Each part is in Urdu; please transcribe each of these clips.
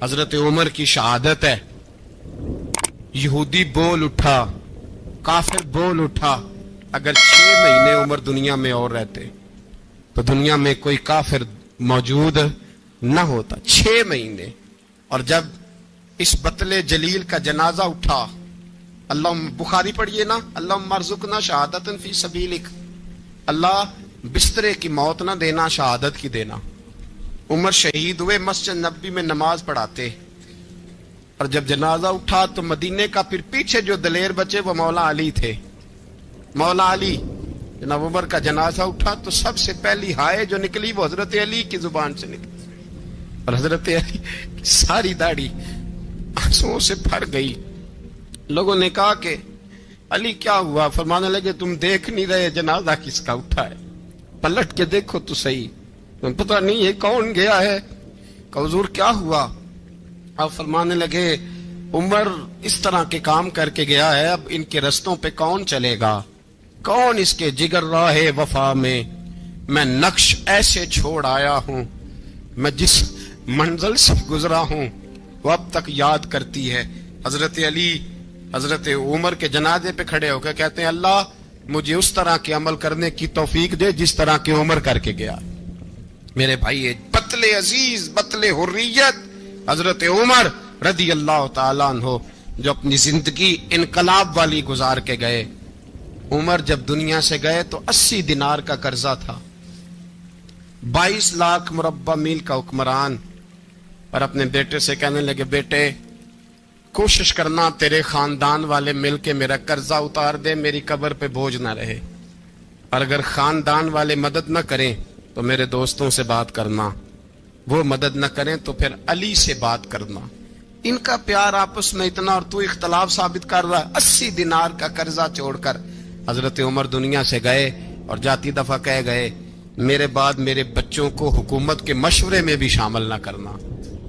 حضرت عمر کی شہادت ہے. یہودی بول اٹھا, کافر بول اٹھا, اگر 6 مہینے عمر دنیا میں اور رہتے تو دنیا میں کوئی کافر موجود نہ ہوتا. 6 مہینے. اور جب اس بطل جلیل کا جنازہ اٹھا, اللہ بخاری پڑھیے نا, اللہم ارزقنا شہادت فی سبیلک, اللہ بسترے کی موت نہ دینا, شہادت کی دینا. عمر شہید ہوئے, مسجد نبوی میں نماز پڑھاتے, اور جب جنازہ اٹھا تو مدینے کا پھر پیچھے جو دلیر بچے وہ مولا علی تھے. مولا علی, جناب عمر کا جنازہ اٹھا تو سب سے پہلی ہائے جو نکلی وہ حضرت علی کی زبان سے نکلی, اور حضرت علی کی ساری داڑھی آنسوؤں سے بھر گئی. لوگوں نے کہا کہ علی کیا ہوا؟ فرمانے لگے تم دیکھ نہیں رہے جنازہ کس کا اٹھا ہے, پلٹ کے دیکھو تو صحیح, تم پتہ نہیں ہے کون گیا ہے. کہ حضور کیا ہوا؟ آپ فرمانے لگے عمر اس طرح کے کام کر کے گیا ہے, اب ان کے رستوں پہ کون چلے گا؟ کون اس کے جگر راہ وفا میں نقش ایسے چھوڑ آیا ہوں, میں جس منزل سے گزرا ہوں وہ اب تک یاد کرتی ہے. حضرت علی حضرت عمر کے جنازے پہ کھڑے ہو کے کہتے ہیں اللہ مجھے اس طرح کے عمل کرنے کی توفیق دے جس طرح کے عمر کر کے گیا. میرے بھائی, بطل عزیز, بطل حریت حضرت عمر رضی اللہ تعالیٰ عنہ, جو اپنی زندگی انقلاب والی گزار کے گئے. عمر جب دنیا سے گئے تو 80 دینار کا قرضہ تھا, 22 لاکھ مربع میل کا حکمران, اور اپنے بیٹے سے کہنے لگے بیٹے کوشش کرنا تیرے خاندان والے مل کے میرا قرضہ اتار دے, میری قبر پہ بوجھ نہ رہے, اور اگر خاندان والے مدد نہ کریں تو میرے دوستوں سے بات کرنا, وہ مدد نہ کریں تو پھر علی سے بات کرنا. ان کا پیار آپس میں اتنا, اور تو اختلاف ثابت کر رہا ہے. 80 دینار کا قرضہ چھوڑ کر حضرت عمر دنیا سے گئے, اور جاتی دفعہ کہہ گئے میرے بعد میرے بچوں کو حکومت کے مشورے میں بھی شامل نہ کرنا,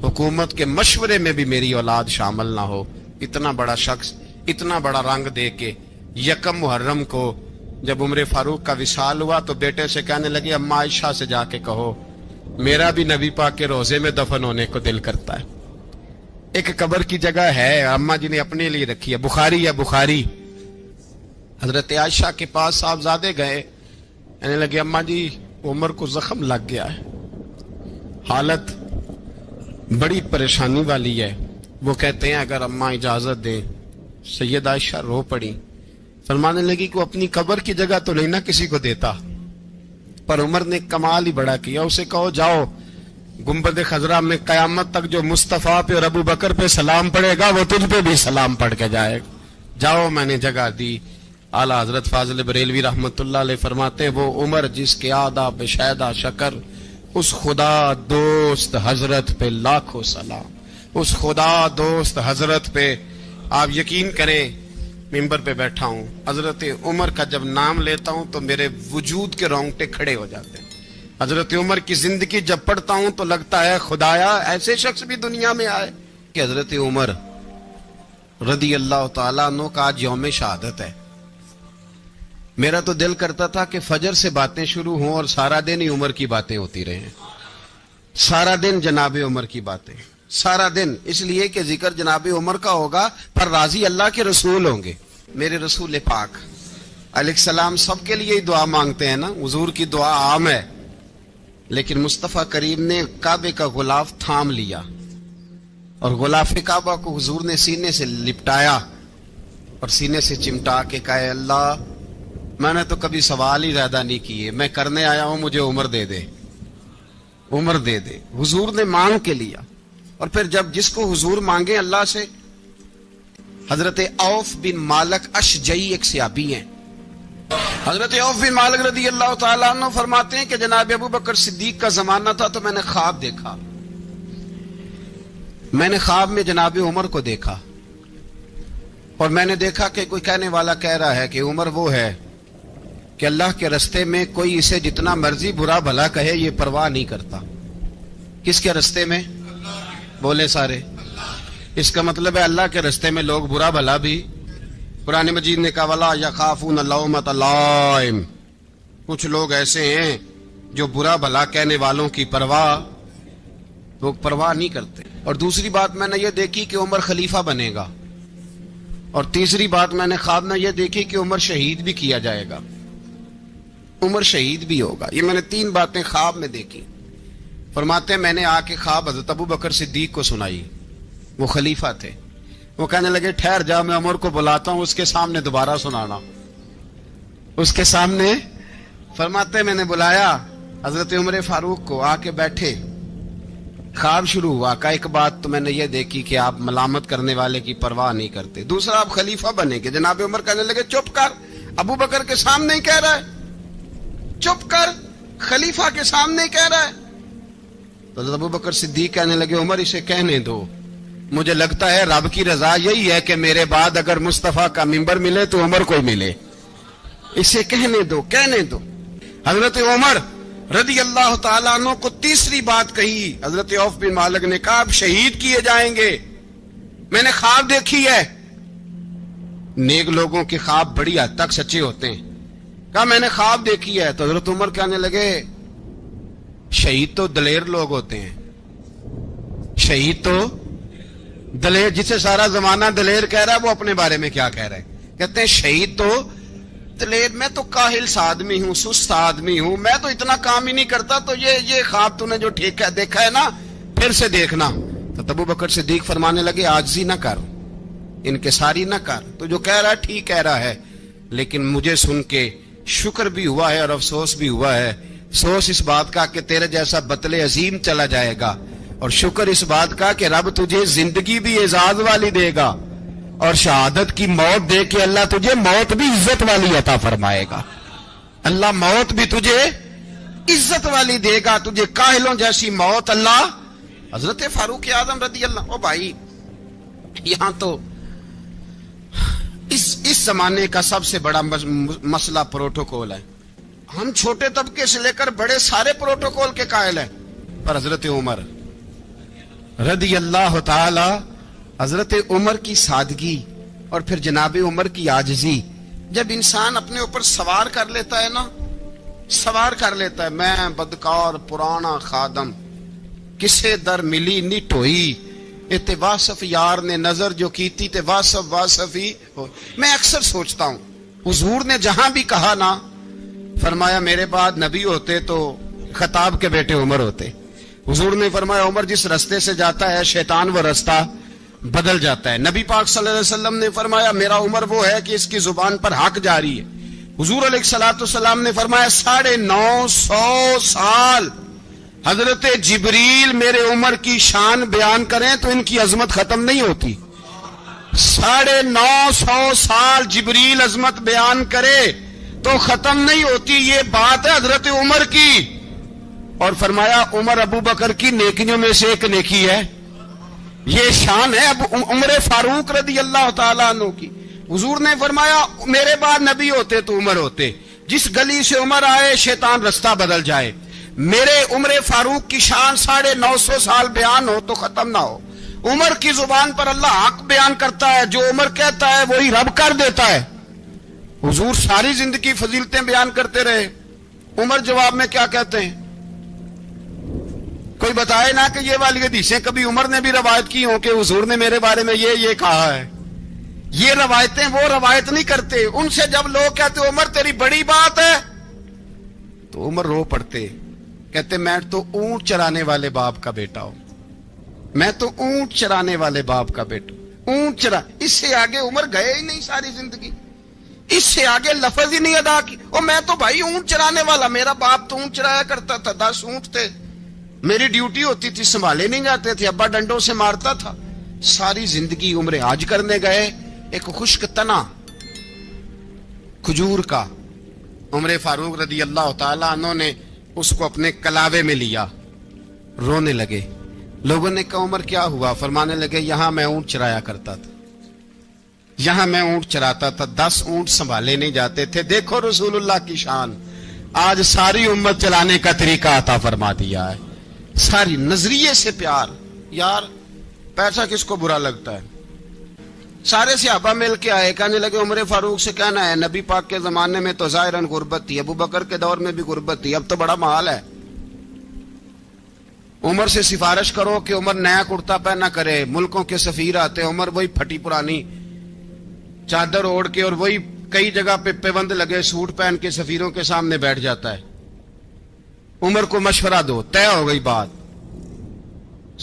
حکومت کے مشورے میں بھی میری اولاد شامل نہ ہو. اتنا بڑا شخص اتنا بڑا رنگ دے کے یکم محرم کو جب عمر فاروق کا وصال ہوا تو بیٹے سے کہنے لگے اماں عائشہ سے جا کے کہو میرا بھی نبی پاک کے روزے میں دفن ہونے کو دل کرتا ہے. ایک قبر کی جگہ ہے اماں جی نے اپنے لیے رکھی ہے, بخاری یا بخاری. حضرت عائشہ کے پاس صاحبزادے گئے, کہنے لگے اماں جی عمر کو زخم لگ گیا ہے, حالت بڑی پریشانی والی ہے. وہ کہتے ہیں اگر اماں اجازت دیں. سید عائشہ رو پڑی, فرمانے لگی کہ اپنی قبر کی جگہ تو نہیں نہ کسی کو دیتا, پر عمر نے کمال ہی بڑا کیا. اسے کہو جاؤ گنبد خضرا میں قیامت تک جو مصطفیٰ پہ اور ابو بکر پہ سلام پڑے گا وہ تجھ پہ بھی سلام پڑھ کے جائے گا, جاؤ میں نے جگہ دی. اعلیٰ حضرت فاضل بریلوی رحمت اللہ علیہ فرماتے ہیں وہ عمر جس کے آداب شیدہ شکر, اس خدا دوست حضرت پہ لاکھوں سلام, اس خدا دوست حضرت پہ. آپ یقین کریں ممبر پہ بیٹھا ہوں, حضرت عمر کا جب نام لیتا ہوں تو میرے وجود کے رونگٹے کھڑے ہو جاتے ہیں. حضرت عمر کی زندگی جب پڑھتا ہوں تو لگتا ہے خدایا ایسے شخص بھی دنیا میں آئے. کہ حضرت عمر رضی اللہ تعالیٰ عنہ کا آج یوم شہادت ہے. میرا تو دل کرتا تھا کہ فجر سے باتیں شروع ہوں اور سارا دن ہی عمر کی باتیں ہوتی رہیں, سارا دن جناب عمر کی باتیں, سارا دن. اس لیے کہ ذکر جناب عمر کا ہوگا پر راضی اللہ کے رسول ہوں گے. میرے رسول پاک علیہ السلام سب کے لیے ہی دعا مانگتے ہیں نا, حضور کی دعا عام ہے, لیکن مصطفیٰ کریم نے کعبے کا غلاف تھام لیا اور غلاف کعبہ کو حضور نے سینے سے لپٹایا اور سینے سے چمٹا کے کہا اللہ میں نے تو کبھی سوال ہی زیادہ نہیں کیے, میں کرنے آیا ہوں, مجھے عمر دے دے, عمر دے دے. حضور نے مانگ کے لیا. اور پھر جب جس کو حضور مانگے اللہ سے, حضرت عوف بن مالک اشجعی ایک صحابی ہیں, حضرت عوف بن مالک رضی اللہ تعالیٰ عنہ فرماتے ہیں کہ جناب ابو بکر صدیق کا زمانہ تھا تو میں نے خواب دیکھا, میں نے خواب میں جناب عمر کو دیکھا, اور میں نے دیکھا کہ کوئی کہنے والا کہہ رہا ہے کہ عمر وہ ہے کہ اللہ کے رستے میں کوئی اسے جتنا مرضی برا بھلا کہے یہ پرواہ نہیں کرتا. کس کے رستے میں؟ بولے سارے. اس کا مطلب ہے اللہ کے رستے میں لوگ برا بھلا بھی. قرآن مجید نے کہا وَلَا يَخَافُونَ لَوْمَةَ لَائِمٍ, کچھ لوگ ایسے ہیں جو برا بھلا کہنے والوں کی پرواہ نہیں کرتے. اور دوسری بات میں نے یہ دیکھی کہ عمر خلیفہ بنے گا، اور تیسری بات میں نے خواب میں یہ دیکھی کہ عمر شہید بھی کیا جائے گا، عمر شہید بھی ہوگا۔ یہ میں نے 3 باتیں خواب میں دیکھی۔ فرماتے ہیں میں نے آ کے خواب حضرت ابو بکر صدیق کو سنائی، وہ خلیفہ تھے۔ وہ کہنے لگے ٹھہر جا، میں عمر کو بلاتا ہوں، اس کے سامنے دوبارہ سنانا، اس کے سامنے۔ فرماتے ہیں میں نے بلایا حضرت عمر فاروق کو، آ کے بیٹھے، خواب شروع ہوا۔ کہ ایک بات تو میں نے یہ دیکھی کہ آپ ملامت کرنے والے کی پرواہ نہیں کرتے، دوسرا آپ خلیفہ بنے گے۔ جناب عمر کہنے لگے چپ کر، ابو بکر کے سامنے ہی کہہ رہا ہے، چپ کر، خلیفہ کے سامنے ہی کہہ رہا ہے۔ تو حضرت ابو بکر صدیق کہنے لگے عمر اسے کہنے دو، مجھے لگتا ہے رب کی رضا یہی ہے کہ میرے بعد اگر مصطفیٰ کا منبر ملے تو عمر کو ملے، اسے کہنے دو، کہنے دو۔ حضرت عمر رضی اللہ تعالیٰ عنہ کو تیسری بات کہی۔ حضرت عوف بن مالک نے کہا آپ شہید کیے جائیں گے، میں نے خواب دیکھی ہے۔ نیک لوگوں کے خواب بڑی حد تک سچے ہوتے ہیں۔ کہا میں نے خواب دیکھی ہے۔ تو حضرت عمر کہنے لگے شہید تو دلیر لوگ ہوتے ہیں، شہید تو دلیر، جسے سارا زمانہ دلیر کہہ رہا ہے وہ اپنے بارے میں کیا کہہ رہے ہیں؟ کہتے ہیں شہید تو دلیر، میں تو کاہل سا آدمی ہوں، سست آدمی ہوں، میں تو اتنا کام ہی نہیں کرتا، تو یہ خواب تو نے جو دیکھا ہے نا پھر سے دیکھنا۔ تو ابو بکر صدیق فرمانے لگے عاجزی نہ کر، انکساری نہ کر، تو جو کہہ رہا ہے ٹھیک کہہ رہا ہے، لیکن مجھے سن کے شکر بھی ہوا ہے اور افسوس بھی ہوا ہے۔ افسوس اس بات کا کہ تیرے جیسا بطل عظیم چلا جائے گا، اور شکر اس بات کا کہ رب تجھے زندگی بھی اعزاز والی دے گا، اور شہادت کی موت دے کے اللہ تجھے موت بھی عزت والی عطا فرمائے گا۔ اللہ موت بھی تجھے عزت والی دے گا، تجھے کاہلوں جیسی موت اللہ۔ حضرت فاروق اعظم رضی اللہ، او بھائی یہاں تو اس زمانے کا سب سے بڑا مسئلہ پروٹوکول ہے۔ ہم چھوٹے طبقے سے لے کر بڑے سارے پروٹوکول کے قائل ہیں، پر حضرت عمر رضی اللہ تعالی، حضرت عمر کی سادگی اور پھر جناب عمر کی عاجزی، جب انسان اپنے اوپر سوار کر لیتا ہے نا، سوار کر لیتا ہے، میں بدکار پرانا خادم، کسے در ملی نٹ ہوئی، تے واصف یار نے نظر جو کیتی تے واصف ہی ہو۔ میں اکثر سوچتا ہوں حضور نے جہاں بھی کہا نا، فرمایا میرے بعد نبی ہوتے تو خطاب کے بیٹے عمر ہوتے۔ حضور نے فرمایا عمر جس رستے سے جاتا ہے شیطان وہ رستہ بدل جاتا ہے۔ نبی پاک صلی اللہ علیہ وسلم نے فرمایا میرا عمر وہ ہے کہ اس کی زبان پر حق جاری ہے۔ حضور علیہ السلام نے فرمایا 950 سال حضرت جبریل میرے عمر کی شان بیان کریں تو ان کی عظمت ختم نہیں ہوتی۔ 950 سال جبریل عظمت بیان کرے تو ختم نہیں ہوتی۔ یہ بات ہے حضرت عمر کی، اور فرمایا عمر ابو بکر کی نیکیوں میں سے ایک نیکی ہے، یہ شان ہے اب عمر فاروق رضی اللہ تعالیٰ عنہ کی۔ حضور نے فرمایا میرے بعد نبی ہوتے تو عمر ہوتے، جس گلی سے عمر آئے شیطان رستہ بدل جائے۔ میرے عمر فاروق کی شان 950 سال بیان ہو تو ختم نہ ہو۔ عمر کی زبان پر اللہ حق بیان کرتا ہے، جو عمر کہتا ہے وہی رب کر دیتا ہے۔ حضور ساری زندگی فضیلتیں بیان کرتے رہے، عمر جواب میں کیا کہتے ہیں؟ کوئی بتائے نا کہ یہ والی حدیثیں کبھی عمر نے بھی روایت کی ہوں کہ حضور نے میرے بارے میں یہ کہا ہے۔ یہ روایتیں وہ روایت نہیں کرتے، ان سے جب لوگ کہتے عمر تیری بڑی بات ہے تو عمر رو پڑتے، کہتے میں تو اونٹ چرانے والے باپ کا بیٹا ہوں، میں تو اونٹ چرانے والے باپ کا بیٹا، اونٹ چرا۔ اس سے آگے عمر گئے ہی نہیں ساری زندگی، اس سے آگے لفظ ہی نہیں ادا کی۔ اور میں تو بھائی اونٹ چرانے والا، میرا باپ تو اونٹ چرایا کرتا تھا، 10 اونٹ تھے، میری ڈیوٹی ہوتی تھی، سنبھالے نہیں جاتے تھے، ابا ڈنڈوں سے مارتا تھا۔ ساری زندگی عمر حج کرنے گئے، ایک خشک تنا کھجور کا عمر فاروق رضی اللہ تعالیٰ عنہ نے اس کو اپنے کلاوے میں لیا، رونے لگے۔ لوگوں نے کہا عمر کیا ہوا؟ فرمانے لگے یہاں میں اونٹ چرایا کرتا تھا، یہاں میں اونٹ چراتا تھا، 10 اونٹ سنبھالے نہیں جاتے تھے۔ دیکھو رسول اللہ کی شان، آج ساری امت چلانے کا طریقہ عطا فرما دیا ہے، ساری نظریے سے پیار۔ یار پیسہ کس کو برا لگتا ہے؟ سارے صحابہ مل کے آئے، کہنے لگے عمر فاروق سے کہنا ہے نبی پاک کے زمانے میں تو ظاہراً غربت تھی، ابو بکر کے دور میں بھی غربت تھی، اب تو بڑا محال ہے۔ عمر سے سفارش کرو کہ عمر نیا کرتا پہنا کرے. ملکوں کے سفیر آتے ہیں, عمر وہی پھٹی پرانی چادر اوڑھ کے اور وہی کئی جگہ پہ پیوند لگے سوٹ پہن کے سفیروں کے سامنے بیٹھ جاتا ہے. عمر کو مشورہ دو. طے ہو گئی بات.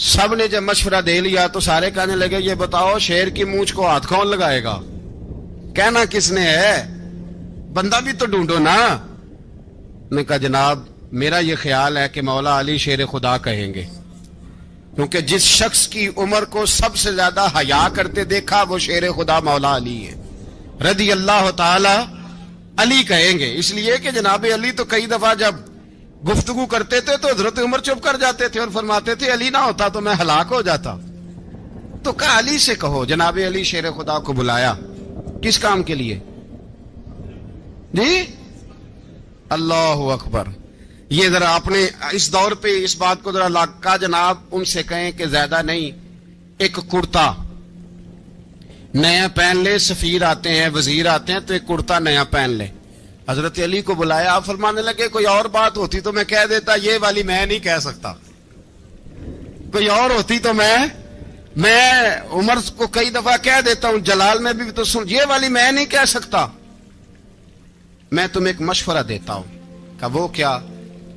سب نے جب مشورہ دے لیا تو سارے کہنے لگے یہ بتاؤ شیر کی مونچھ کو ہاتھ کون لگائے گا؟ کہنا کس نے ہے؟ بندہ بھی تو ڈھونڈو نا. نے کہا جناب میرا یہ خیال ہے کہ مولا علی شیر خدا کہیں گے, کیونکہ جس شخص کی عمر کو سب سے زیادہ حیا کرتے دیکھا وہ شیر خدا مولا علی ہے رضی اللہ تعالی علی کہیں گے. اس لیے کہ جناب علی تو کئی دفعہ جب گفتگو کرتے تھے تو حضرت عمر چپ کر جاتے تھے اور فرماتے تھے علی نہ ہوتا تو میں ہلاک ہو جاتا. تو کہا علی سے کہو. جناب علی شیر خدا کو بلایا. کس کام کے لیے جی؟ اللہ اکبر. یہ ذرا اپنے اس دور پہ اس بات کو ذرا لاکا جناب ان سے کہیں کہ زیادہ نہیں, ایک کرتا نیا پہن لے. سفیر آتے ہیں, وزیر آتے ہیں تو ایک کرتا نیا پہن لے. حضرت علی کو بلایا. آپ فرمانے لگے کوئی اور بات ہوتی تو میں کہہ دیتا, یہ والی میں نہیں کہہ سکتا. کوئی اور ہوتی تو میں عمر کو کئی دفعہ کہہ دیتا ہوں, جلال میں بھی تو سن, یہ والی میں نہیں کہہ سکتا. میں تمہیں ایک مشورہ دیتا ہوں. کہ وہ کیا؟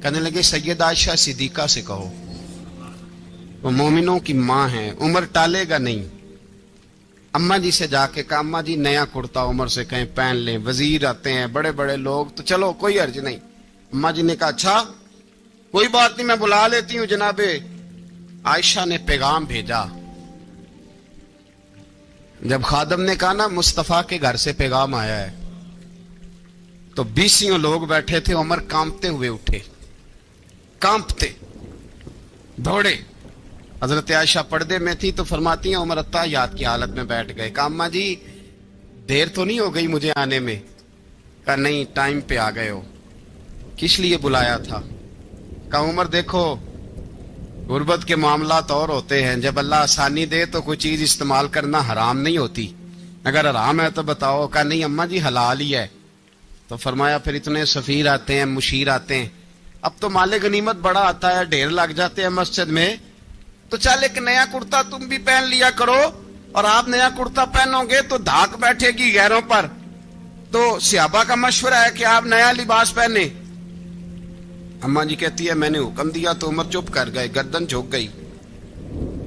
کہنے لگے سیدہ عائشہ صدیقہ سے کہو, وہ مومنوں کی ماں ہیں, عمر ٹالے گا نہیں. اماں جی سے جا کے کہا اماں جی نیا کرتا عمر سے کہیں پہن لیں. وزیر آتے ہیں, بڑے بڑے لوگ, تو چلو کوئی حرج نہیں. اماں جی نے کہا اچھا کوئی بات نہیں میں بلا لیتی ہوں. جناب عائشہ نے پیغام بھیجا. جب خادم نے کہا نا مصطفیٰ کے گھر سے پیغام آیا ہے, تو 20 لوگ بیٹھے تھے. عمر کانپتے ہوئے اٹھے, کانپتے دوڑے. حضرت عائشہ پردے میں تھی تو فرماتی ہیں عمر اتحیات کی حالت میں بیٹھ گئے. کہا اماں جی دیر تو نہیں ہو گئی مجھے آنے میں؟ کہا نہیں ٹائم پہ آ گئے ہو. کس لیے بلایا تھا؟ کہا عمر دیکھو غربت کے معاملات اور ہوتے ہیں, جب اللہ آسانی دے تو کوئی چیز استعمال کرنا حرام نہیں ہوتی, اگر حرام ہے تو بتاؤ. کہا نہیں اماں جی حلال ہی ہے. تو فرمایا پھر اتنے سفیر آتے ہیں, مشیر آتے ہیں, اب تو مال غنیمت بڑا آتا ہے, ڈھیر لگ جاتے ہیں مسجد میں, تو چل ایک نیا کرتا تم بھی پہن لیا کرو. اور آپ نیا کرتا پہنو گے تو دھاک بیٹھے گی غیروں پر. تو صحابہ کا مشورہ ہے کہ آپ نیا لباس پہنے. اماں جی کہتی ہے میں نے حکم دیا تو عمر چپ کر گئے, گردن جھک گئی.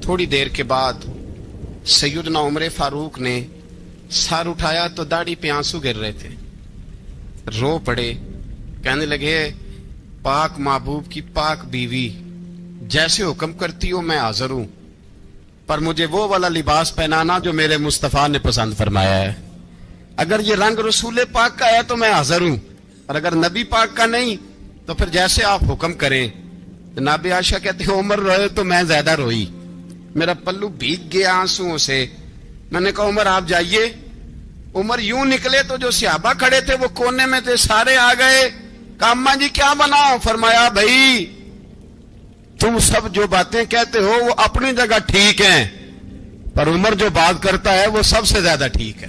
تھوڑی دیر کے بعد سیدنا عمر فاروق نے سر اٹھایا تو داڑھی پہ آنسو گر رہے تھے, رو پڑے. کہنے لگے پاک محبوب کی پاک بیوی جیسے حکم کرتی ہو میں حاضر ہوں, پر مجھے وہ والا لباس پہنانا جو میرے مصطفیٰ نے پسند فرمایا ہے. اگر یہ رنگ رسول پاک کا ہے تو میں حاضر ہوں, اور اگر نبی پاک کا نہیں تو پھر جیسے آپ حکم کریں. جناب عائشہ کہتے ہیں عمر روئے تو میں زیادہ روئی, میرا پلو بھیگ گیا آنسوؤں سے. میں نے کہا عمر آپ جائیے. عمر یوں نکلے تو جو صحابہ کھڑے تھے وہ کونے میں تھے, سارے آ گئے. کہا اماں جی کیا بناؤ؟ فرمایا بھائی تم سب جو باتیں کہتے ہو وہ اپنی جگہ ٹھیک ہیں, پر عمر جو بات کرتا ہے وہ سب سے زیادہ ٹھیک ہے.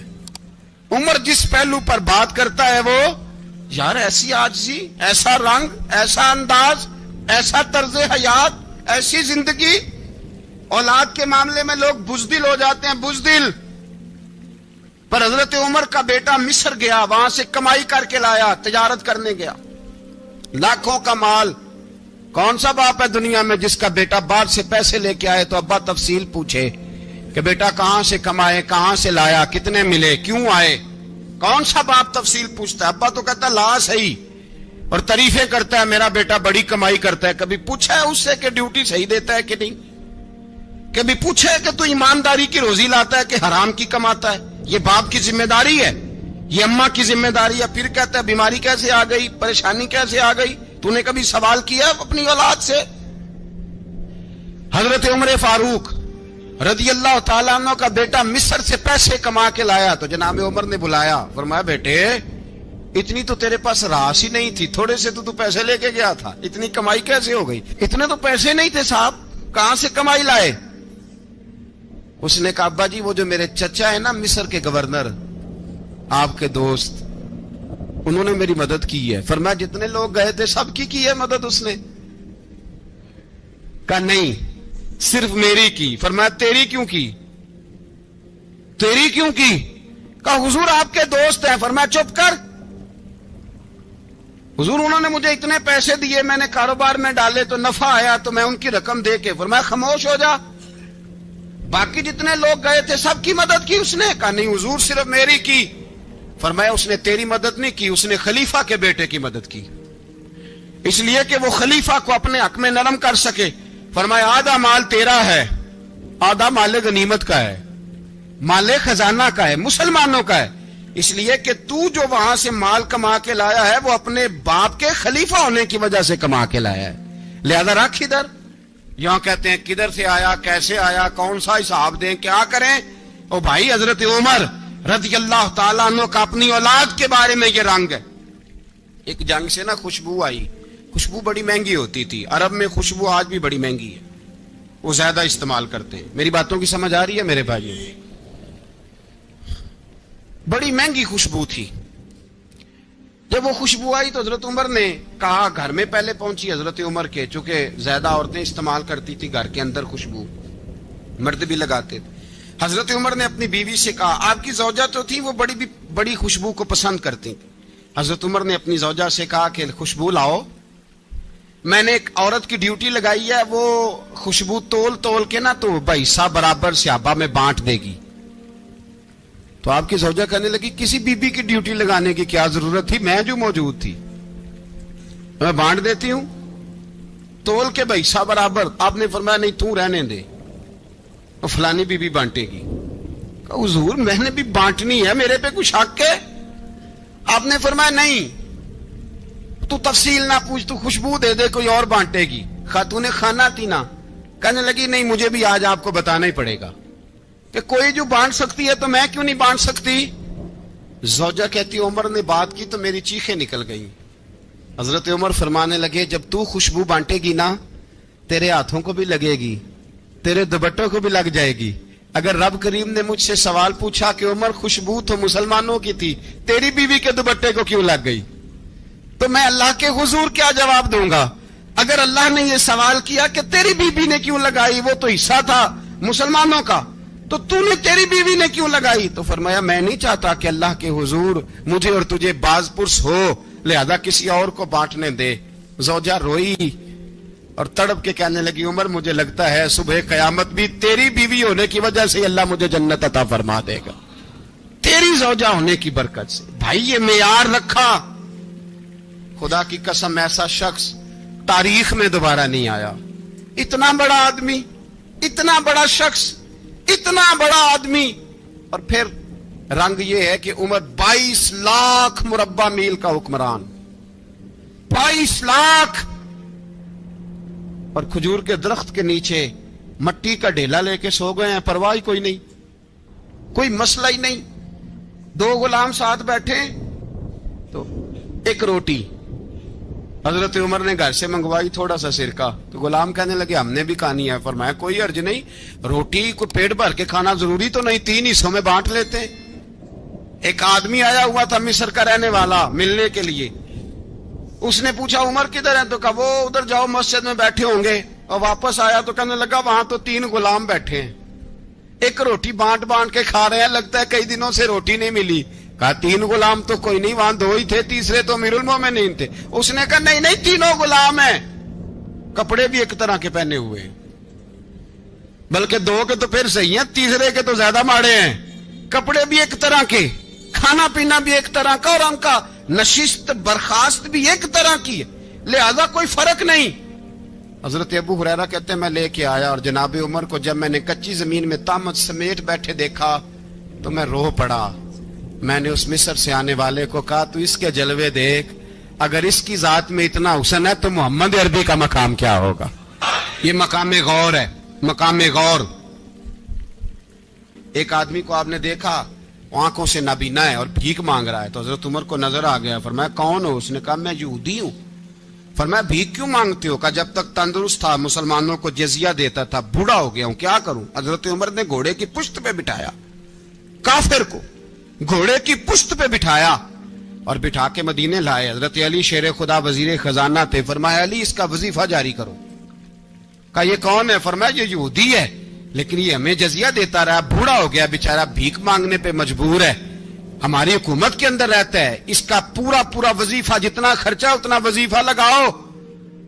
عمر جس پہلو پر بات کرتا ہے وہ یار ایسی عاجزی, ایسا رنگ, ایسا انداز, ایسا طرز حیات, ایسی زندگی. اولاد کے معاملے میں لوگ بزدل ہو جاتے ہیں, بزدل. پر حضرت عمر کا بیٹا مصر گیا, وہاں سے کمائی کر کے لایا, تجارت کرنے گیا, لاکھوں کا مال. کون سا باپ ہے دنیا میں جس کا بیٹا باپ سے پیسے لے کے آئے تو ابا تفصیل پوچھے کہ بیٹا کہاں سے کمائے, کہاں سے لایا, کتنے ملے, کیوں آئے؟ کون سا باپ تفصیل پوچھتا ہے؟ ابا تو کہتا لا صحیح, اور تعریفیں کرتا ہے میرا بیٹا بڑی کمائی کرتا ہے. کبھی پوچھا ہے اس سے کہ ڈیوٹی صحیح دیتا ہے کہ نہیں؟ کبھی پوچھا ہے کہ تو ایمانداری کی روزی لاتا ہے کہ حرام کی کماتا ہے؟ یہ باپ کی ذمہ داری ہے, یہ اماں کی ذمہ داری ہے. پھر کہتا ہے بیماری کیسے آ گئی, پریشانی کیسے آ گئی, تو نے کبھی سوال کیا اپنی اولاد سے؟ حضرت عمر فاروق رضی اللہ تعالیٰ عنہ کا بیٹا مصر سے پیسے کما کے لایا تو جناب عمر نے بلایا, فرمایا بیٹے اتنی تو تیرے پاس راس ہی نہیں تھی, تھوڑے سے تو پیسے لے کے گیا تھا, اتنی کمائی کیسے ہو گئی؟ اتنے تو پیسے نہیں تھے صاحب, کہاں سے کمائی لائے؟ اس نے کہا ابا جی وہ جو میرے چچا ہے نا مصر کے گورنر, آپ کے دوست, انہوں نے میری مدد کی ہے. فرمایا جتنے لوگ گئے تھے سب کی ہے مدد اس نے. کہا نہیں صرف میری کی. فرمایا تیری کیوں کی؟ تیری کیوں کی؟ کہا حضور آپ کے دوست ہیں. فرمایا چپ کر حضور انہوں نے مجھے اتنے پیسے دیے, میں نے کاروبار میں ڈالے تو نفع آیا تو میں ان کی رقم دے کے. فرمایا خاموش ہو جا, باقی جتنے لوگ گئے تھے سب کی مدد کی اس نے؟ کہا نہیں حضور صرف میری کی. فرمایا اس نے تیری مدد نہیں کی, اس نے خلیفہ کے بیٹے کی مدد کی, اس لیے کہ وہ خلیفہ کو اپنے حق میں نرم کر سکے. فرمایا آدھا مال تیرا ہے, آدھا مال غنیمت کا ہے, مال خزانہ کا ہے, مسلمانوں کا ہے, اس لیے کہ تو جو وہاں سے مال کما کے لایا ہے وہ اپنے باپ کے خلیفہ ہونے کی وجہ سے کما کے لایا ہے, لہذا رکھ ادھر. یہاں کہتے ہیں کدھر سے آیا, کیسے آیا, کون سا حساب دیں, کیا کریں؟ او بھائی حضرت عمر رضی اللہ تعالیٰ عنہ کا اپنی اولاد کے بارے میں یہ رنگ ہے. ایک جنگ سے نا خوشبو آئی, خوشبو بڑی مہنگی ہوتی تھی, عرب میں خوشبو آج بھی بڑی مہنگی ہے, وہ زیادہ استعمال کرتے ہیں. میری باتوں کی سمجھ آ رہی ہے میرے بھائیوں؟ بڑی مہنگی خوشبو تھی. جب وہ خوشبو آئی تو حضرت عمر نے کہا, گھر میں پہلے پہنچی حضرت عمر کے, چونکہ زیادہ عورتیں استعمال کرتی تھی گھر کے اندر خوشبو, مرد بھی لگاتے تھے. حضرت عمر نے اپنی بیوی سے کہا, آپ کی زوجہ تو تھی وہ بڑی خوشبو کو پسند کرتی تھی. حضرت عمر نے اپنی زوجہ سے کہا کہ خوشبو لاؤ, میں نے ایک عورت کی ڈیوٹی لگائی ہے, وہ خوشبو تول تول کے نا تو بھائیسا برابر صحابہ میں بانٹ دے گی. تو آپ کی زوجہ کہنے لگی کسی بی بی کی ڈیوٹی لگانے کی کیا ضرورت تھی, میں جو موجود تھی میں بانٹ دیتی ہوں تول کے بھائیسا برابر. آپ نے فرمایا نہیں تو رہنے دے, اور فلانی بی بی بانٹے گی. کہا حضور میں نے بھی بانٹنی ہے, میرے پہ کچھ حق ہے؟ آپ نے فرمایا نہیں, تو تفصیل نہ پوچھ, تو خوشبو دے دے, کوئی اور بانٹے گی. خاتون خانہ تھی نا, کہنے لگی نہیں مجھے بھی آج آپ کو بتانا ہی پڑے گا کہ کوئی جو بانٹ سکتی ہے تو میں کیوں نہیں بانٹ سکتی. زوجہ کہتی عمر نے بات کی تو میری چیخیں نکل گئیں. حضرت عمر فرمانے لگے جب تو خوشبو بانٹے گی نا تیرے ہاتھوں کو بھی لگے گی, تیرے دوپٹوں کو بھی لگ جائے گی. اگر رب کریم نے مجھ سے سوال پوچھا کہ عمر خوشبو تو مسلمانوں کی تھی, تیری بیوی کے دوپٹے کو کیوں لگ گئی, تو میں اللہ کے حضور کیا جواب دوں گا؟ اگر اللہ نے یہ سوال کیا کہ تیری بیوی نے کیوں لگائی, وہ تو حصہ تھا مسلمانوں کا, تو نے تیری بیوی نے کیوں لگائی؟ تو فرمایا میں نہیں چاہتا کہ اللہ کے حضور مجھے اور تجھے باز پرس ہو, لہذا کسی اور کو بانٹنے دے. زوجہ روئی اور تڑپ کے کہنے لگی عمر مجھے لگتا ہے صبح قیامت بھی تیری بیوی ہونے کی وجہ سے اللہ مجھے جنت عطا فرما دے گا, تیری زوجہ ہونے کی برکت سے. بھائی یہ معیار رکھا, خدا کی قسم ایسا شخص تاریخ میں دوبارہ نہیں آیا. اتنا بڑا آدمی, اتنا بڑا شخص, اتنا بڑا آدمی, اور پھر رنگ یہ ہے کہ عمر 22 لاکھ مربع میل کا حکمران, 22 لاکھ, اور کھجور کے درخت کے نیچے مٹی کا ڈھیلا لے کے سو گئے ہیں, پرواہ کوئی نہیں, کوئی مسئلہ ہی نہیں. 2 غلام ساتھ بیٹھے تو ایک روٹی حضرت عمر نے گھر سے منگوائی, تھوڑا سا سرکہ, تو غلام کہنے لگے ہم نے بھی کھانی ہے. فرمایا کوئی حرج نہیں, روٹی کو پیٹ بھر کے کھانا ضروری تو نہیں, 3 حصوں میں بانٹ لیتے ہیں. ایک آدمی آیا ہوا تھا مصر کا رہنے والا ملنے کے لیے, اس نے پوچھا عمر کدھر ہے, تو کہا وہ ادھر جاؤ مسجد میں بیٹھے ہوں گے. اور واپس آیا تو کہنے لگا وہاں تو 3 غلام بیٹھے ہیں, ایک روٹی بانٹ بانٹ کے کھا رہے ہیں, لگتا ہے کئی دنوں سے روٹی نہیں ملی. کہا 3 غلام تو کوئی نہیں, وہاں 2 ہی تھے, تیسرے تو امیر المومنین تھے. اس نے کہا نہیں نہیں 3 غلام ہیں, کپڑے بھی ایک طرح کے پہنے ہوئے ہیں, بلکہ 2 کے تو پھر صحیح ہیں, تیسرے کے تو زیادہ ماڑے ہیں. کپڑے بھی ایک طرح کے, کھانا پینا بھی ایک طرح کا, اور ان کا نشست برخاست بھی ایک طرح کی ہے, لہذا کوئی فرق نہیں. حضرت ابو ہریرہ کہتے ہیں میں لے کے آیا, اور جناب عمر کو جب میں نے کچی زمین میں تامت سمیٹ بیٹھے دیکھا تو میں رو پڑا. میں نے اس مصر سے آنے والے کو کہا تو اس کے جلوے دیکھ, اگر اس کی ذات میں اتنا حسن ہے تو محمد عربی کا مقام کیا ہوگا. یہ مقام غور ہے, مقام غور. ایک آدمی کو آپ نے دیکھا آنکھوں سے نابینا ہے اور بھیک مانگ رہا ہے, تو حضرت عمر کو نظر آ گیا. فرمایا کون ہو؟ اس نے کہا میں یہودی ہوں. فرمایا بھیک کیوں مانگتے ہو؟ کہا جب تک تندرست تھا مسلمانوں کو جزیہ دیتا تھا, بوڑھا ہو گیا ہوں کیا کروں. حضرت عمر نے گھوڑے کی پشت پہ بٹھایا, کافر کو گھوڑے کی پشت پہ بٹھایا اور بٹھا کے مدینے لائے. حضرت علی شیر خدا وزیر خزانہ تھے. فرمایا علی اس کا وظیفہ جاری کرو. کہا یہ کون ہے؟ فرمایا یہ یہودی ہے، لیکن یہ ہمیں جزیہ دیتا رہا، بوڑھا ہو گیا بیچارہ، بھیک مانگنے پہ مجبور ہے، ہماری حکومت کے اندر رہتا ہے، اس کا پورا وظیفہ جتنا خرچہ اتنا وظیفہ لگاؤ۔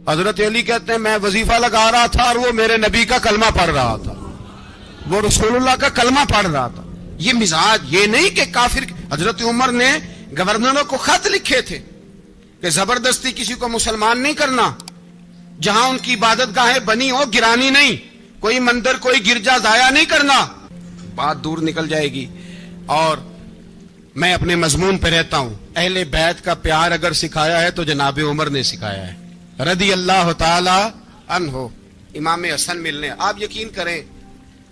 حضرت علی کہتے ہیں میں وظیفہ لگا رہا تھا اور وہ میرے نبی کا کلمہ پڑھ رہا تھا، وہ رسول اللہ کا کلمہ پڑھ رہا تھا۔ یہ مزاج، یہ نہیں کہ کافر۔ حضرت عمر نے گورنروں کو خط لکھے تھے کہ زبردستی کسی کو مسلمان نہیں کرنا، جہاں ان کی عبادت گاہیں بنی ہو گرانی نہیں، کوئی مندر کوئی گرجا ضائع نہیں کرنا۔ بات دور نکل جائے گی، اور میں اپنے مضمون پہ رہتا ہوں۔ اہل بیت کا پیار اگر سکھایا ہے تو جناب عمر نے سکھایا ہے رضی اللہ تعالی عنہ۔ امام حسن ملنے، آپ یقین کریں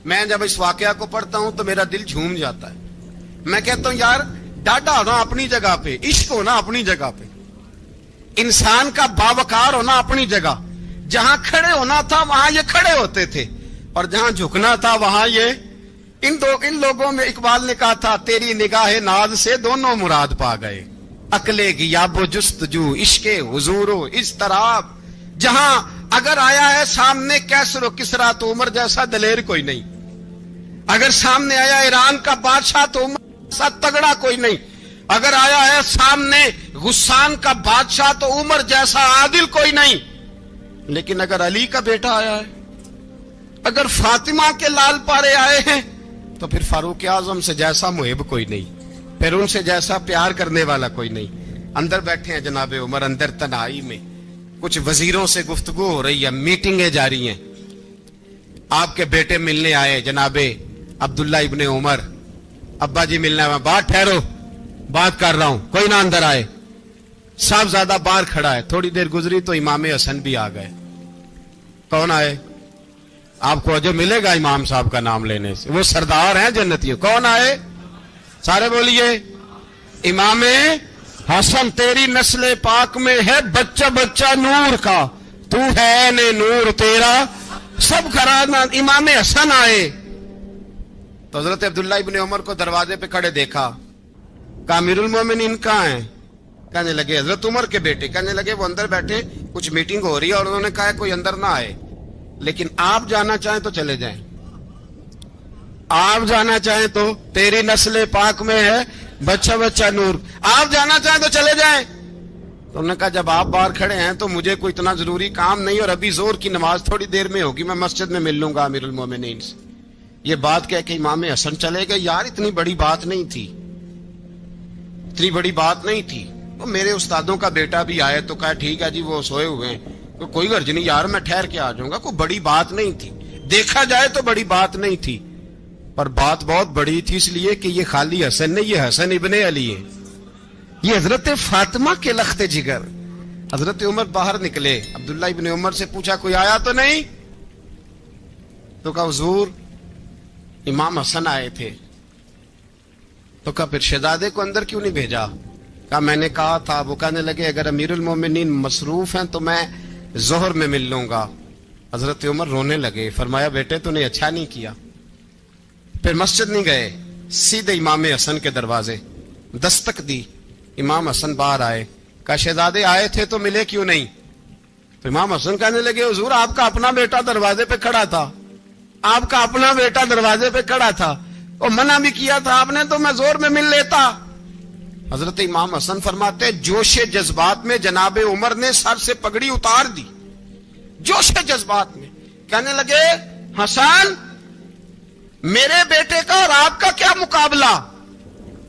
میں جب اس واقعہ کو پڑھتا ہوں تو میرا دل جھوم جاتا ہے۔ میں کہتا ہوں یار ڈاڈا ہونا اپنی جگہ پہ، عشق ہونا اپنی جگہ پہ، انسان کا باوقار ہونا اپنی جگہ، جہاں کھڑے ہونا تھا وہاں یہ کھڑے ہوتے تھے، اور جہاں جھکنا تھا وہاں یہ ان لوگوں میں اقبال نے کہا تھا تیری نگاہ ناز سے دونوں مراد پا گئے، عقل غیاب و جستجو، عشق حضور و اضطراب۔ جہاں اگر آیا ہے سامنے کیسر و کسرا تو عمر جیسا دلیر کوئی نہیں، اگر سامنے آیا ایران کا بادشاہ تو عمر جیسا تگڑا کوئی نہیں، اگر آیا ہے سامنے غسان کا بادشاہ تو عمر جیسا عادل کوئی نہیں، لیکن اگر علی کا بیٹا آیا ہے، اگر فاطمہ کے لال پارے آئے ہیں تو پھر فاروق اعظم سے جیسا محب کوئی نہیں، پھر ان سے جیسا پیار کرنے والا کوئی نہیں۔ اندر بیٹھے ہیں جناب عمر، اندر تنہائی میں کچھ وزیروں سے گفتگو ہو رہی ہے، میٹنگیں جاری ہیں۔ آپ کے بیٹے ملنے آئے جناب عبداللہ ابن عمر، ابا جی ملنے آئے، بات ٹھہرو بات کر رہا ہوں، کوئی نہ اندر آئے۔ صاحبزادہ باہر کھڑا ہے، تھوڑی دیر گزری تو امام حسن بھی آ گئے۔ کون آئے؟ آپ کو جو ملے گا امام صاحب کا نام لینے سے، وہ سردار ہیں جنتیوں۔ کون آئے؟ سارے بولیے امام حسن، تیری نسل پاک میں ہے بچہ بچہ نور کا، تو ہے نے نور تیرا سب گھرانہ۔ امام حسن آئے تو حضرت عبداللہ ابن عمر کو دروازے پہ کھڑے دیکھا، کہا امیر المومنین کہاں ہیں؟ کہنے لگے حضرت عمر کے بیٹے۔ کہنے لگے وہ اندر بیٹھے، کچھ میٹنگ ہو رہی ہے اور انہوں نے کہا کوئی اندر نہ آئے، لیکن آپ جانا چاہیں تو چلے جائیں، آپ جانا چاہیں تو، تیری نسل پاک میں ہے بچہ بچہ نور، آپ جانا چاہیں تو چلے جائیں۔ تو انہوں نے کہا جب آپ باہر کھڑے ہیں تو مجھے کوئی اتنا ضروری کام نہیں، اور ابھی زور کی نماز تھوڑی دیر میں ہوگی، میں مسجد میں مل لوں گا امیر المومنین سے۔ یہ بات کہہ کہ امام حسن چلے گئے۔ یار اتنی بڑی بات نہیں تھی، اتنی بڑی بات نہیں تھی۔ تو میرے استادوں کا بیٹا بھی آئے تو کہا ٹھیک ہے جی وہ سوئے ہوئے ہیں، تو کوئی غرض نہیں یار میں ٹھہر کے آ جاؤں گا، کوئی بڑی بات نہیں تھی، دیکھا جائے تو بڑی بات نہیں تھی، پر بات بہت بڑی تھی، اس لیے کہ یہ خالی حسن نہیں، یہ حسن ابن علی ہے، یہ حضرت فاطمہ کے لخت جگر۔ حضرت عمر باہر نکلے، عبداللہ ابن عمر سے پوچھا کوئی آیا تو نہیں؟ تو کہا حضور امام حسن آئے تھے۔ تو کہا پھر شہزادے کو اندر کیوں نہیں بھیجا؟ کہا میں نے کہا تھا۔ وہ کہنے لگے اگر امیر المومنین مصروف ہیں تو میں ظہر میں مل لوں گا۔ حضرت عمر رونے لگے، فرمایا بیٹے تو نے اچھا نہیں کیا۔ پھر مسجد نہیں گئے، سیدھے امام حسن کے دروازے دستک دی، امام حسن باہر آئے، کہا شہزادے آئے تھے تو ملے کیوں نہیں؟ تو امام حسن کہنے لگے حضور آپ کا اپنا بیٹا دروازے پہ کھڑا تھا، آپ کا اپنا بیٹا دروازے پہ کھڑا تھا، اور منع بھی کیا تھا آپ نے تو میں زور میں مل لیتا۔ حضرت امام حسن فرماتے جوش جذبات میں جناب عمر نے سر سے پگڑی اتار دی، جوش جذبات میں کہنے لگے حسن میرے بیٹے کا اور آپ کا کیا مقابلہ؟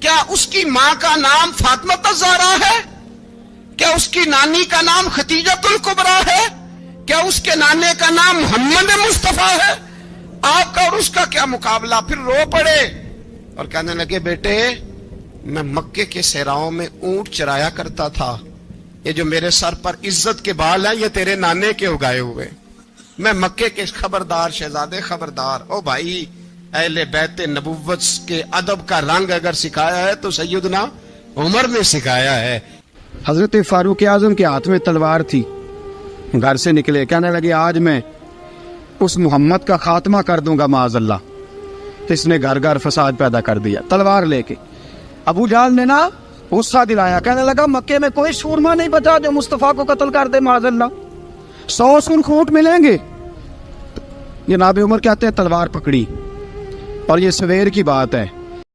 کیا اس کی ماں کا نام فاطمہ الزہرا ہے؟ کیا اس کی نانی کا نام ختیجۃ الکبریٰ ہے؟ کیا اس کے نانے کا نام محمد مصطفیٰ ہے؟ آپ کا اور اس کا کیا مقابلہ؟ پھر رو پڑے اور کہنے لگے بیٹے میں مکے کے صحراؤں میں اونٹ چرایا کرتا تھا، یہ جو میرے سر پر عزت کے بال ہیں یہ تیرے نانے کے اگائے ہوئے، میں مکے کے خبردار شہزادے خبردار۔ او بھائی اہل بیت نبوت کے ادب کا رنگ اگر سکھایا ہے تو سیدنا عمر نے سکھایا ہے۔ حضرت فاروق اعظم کے ہاتھ میں تلوار تھی، گھر سے نکلے، کہنے لگے آج میں اس محمد کا خاتمہ کر دوں گا معاذ اللہ، اس نے گھر گھر فساد پیدا کر دیا تلوار لے کے۔ ابو جہل نے نا غصہ دلایا، کہنے لگا مکے میں کوئی سورما نہیں بچا جو مصطفیٰ کو قتل کر دے معاذ اللہ، 100 سن خونٹ ملیں گے جناب عمر کہتے ہیں تلوار پکڑی، اور یہ سویر کی بات ہے،